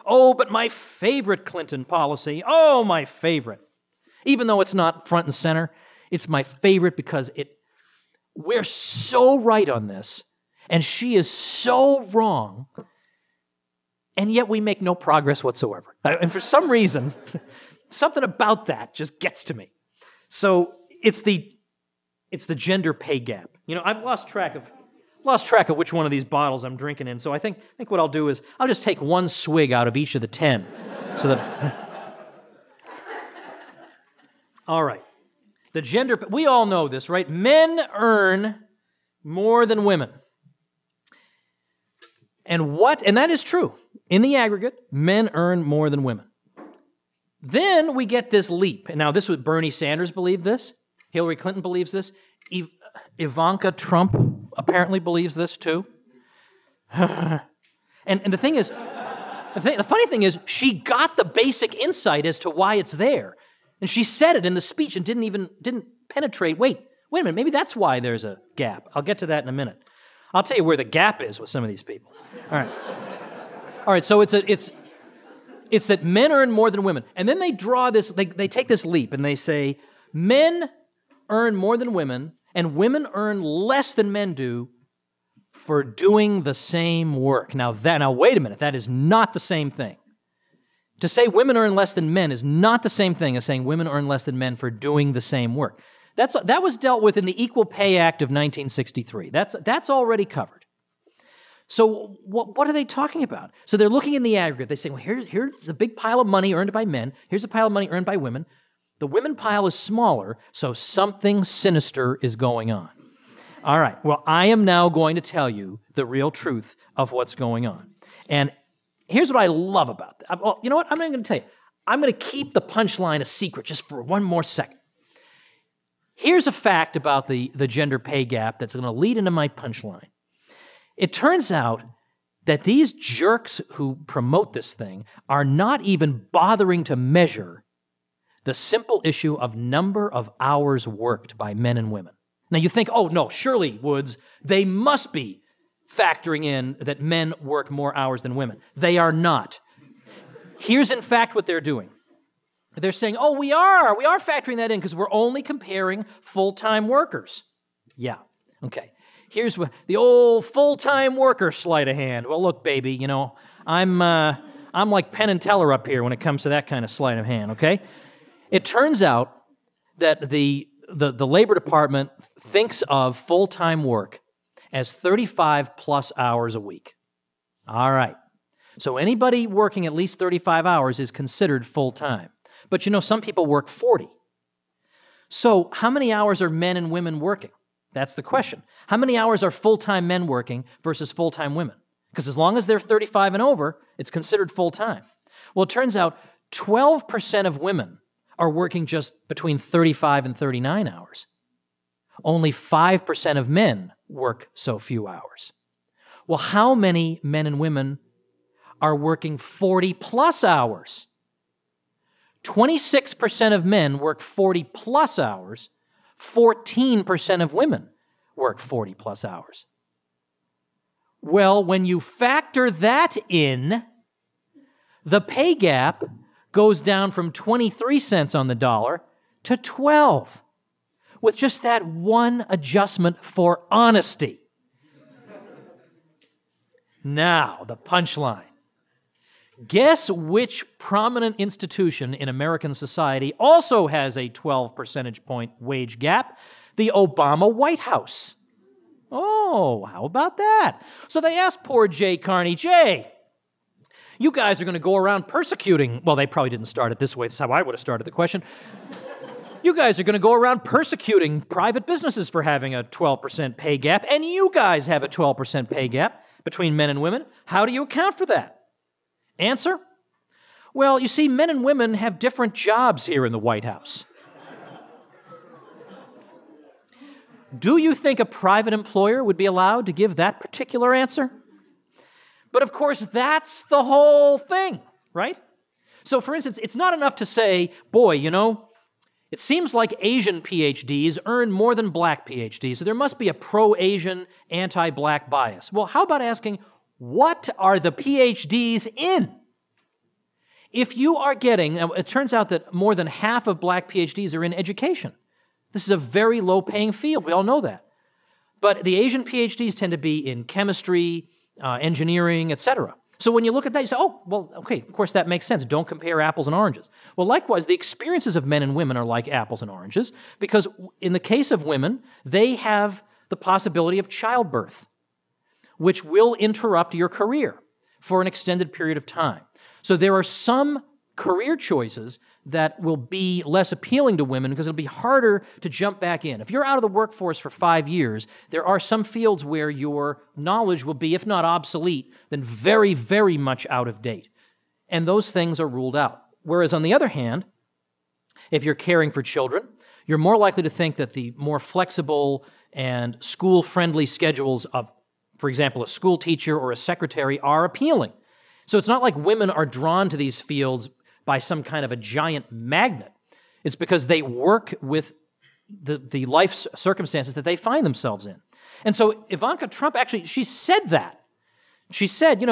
Oh, but my favorite Clinton policy, oh, my favorite. Even though it's not front and center, it's my favorite because we're so right on this, and she is so wrong, and yet we make no progress whatsoever. And for some reason, something about that just gets to me. So it's the gender pay gap. You know, I've lost track of which one of these bottles I'm drinking in, so I think what I'll do is I'll just take one swig out of each of the 10. So that all right. The gender, we all know this, right? Men earn more than women. And that is true. In the aggregate, men earn more than women. Then we get this leap. And now this was Bernie Sanders believed this. Hillary Clinton believes this. Ivanka Trump apparently believes this too. and the thing is, the funny thing is, she got the basic insight as to why it's there. And she said it in the speech and didn't penetrate. Wait a minute, maybe that's why there's a gap. I'll get to that in a minute. I'll tell you where the gap is with some of these people. All right, so it's that men earn more than women. And then they draw this, they take this leap and they say, men earn more than women, and women earn less than men do for doing the same work. Now wait a minute, that is not the same thing. To say women earn less than men is not the same thing as saying women earn less than men for doing the same work. That was dealt with in the Equal Pay Act of 1963. That's already covered. So what are they talking about? So they're looking in the aggregate. They say, well, here's a big pile of money earned by men. Here's a pile of money earned by women. The women pile is smaller, so something sinister is going on. All right, well, I am now going to tell you the real truth of what's going on. And here's what I love about that. Well, you know what? I'm not going to tell you. I'm going to keep the punchline a secret just for one more second. Here's a fact about the gender pay gap that's going to lead into my punchline. It turns out that these jerks who promote this thing are not even bothering to measure the simple issue of number of hours worked by men and women. Now you think, oh no, surely, Woods, they must be factoring in that men work more hours than women. They are not. Here's in fact what they're doing. They're saying, oh, we are factoring that in because we're only comparing full-time workers. Yeah, okay. Here's what the old full-time worker sleight of hand. Well, look, baby, you know, I'm like Penn and Teller up here when it comes to that kind of sleight of hand, okay? It turns out that the Labor Department thinks of full-time work as 35 plus hours a week. All right. So anybody working at least 35 hours is considered full-time. But you know, some people work 40. So how many hours are men and women working? That's the question. How many hours are full-time men working versus full-time women? Because as long as they're 35 and over, it's considered full-time. Well, it turns out 12% of women are working just between 35 and 39 hours. Only 5% of men work so few hours. Well, how many men and women are working 40-plus hours? 26% of men work 40-plus hours. 14% of women work 40-plus hours. Well, when you factor that in, the pay gap goes down from 23 cents on the dollar to 12, with just that one adjustment for honesty. Now, the punchline. Guess which prominent institution in American society also has a 12 percentage point wage gap? The Obama White House. Oh, how about that? So they asked poor Jay Carney, Jay, you guys are going to go around persecuting, well, they probably didn't start it this way, that's how I would have started the question. You guys are going to go around persecuting private businesses for having a 12% pay gap, and you guys have a 12% pay gap between men and women. How do you account for that? Answer? Well, you see, men and women have different jobs here in the White House. Do you think a private employer would be allowed to give that particular answer? But of course, that's the whole thing, right? So for instance, it's not enough to say, boy, you know, it seems like Asian PhDs earn more than black PhDs, so there must be a pro-Asian, anti-black bias. Well, how about asking, what are the PhDs in? if you are getting, now it turns out that more than half of black PhDs are in education. This is a very low-paying field. We all know that. But the Asian PhDs tend to be in chemistry, engineering, etc. So when you look at that, you say, oh, well, okay, of course that makes sense. Don't compare apples and oranges. Well, likewise, the experiences of men and women are like apples and oranges because in the case of women, they have the possibility of childbirth, which will interrupt your career for an extended period of time. So there are some career choices that will be less appealing to women because it'll be harder to jump back in. If you're out of the workforce for 5 years, there are some fields where your knowledge will be, if not obsolete, then very, very much out of date. And those things are ruled out. Whereas on the other hand, if you're caring for children, you're more likely to think that the more flexible and school-friendly schedules of, for example, a school teacher or a secretary are appealing. So it's not like women are drawn to these fields by some kind of a giant magnet. It's because they work with the life circumstances that they find themselves in. And so Ivanka Trump actually, she said that. She said,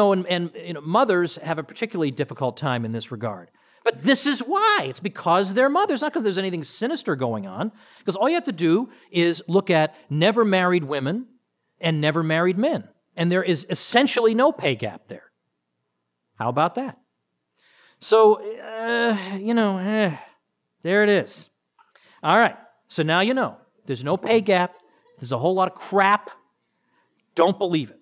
mothers have a particularly difficult time in this regard. But this is why. It's because they're mothers, not because there's anything sinister going on. Because all you have to do is look at never married women and never married men. And there is essentially no pay gap there. How about that? So, there it is. All right, so now you know. There's no pay gap. There's a whole lot of crap. Don't believe it.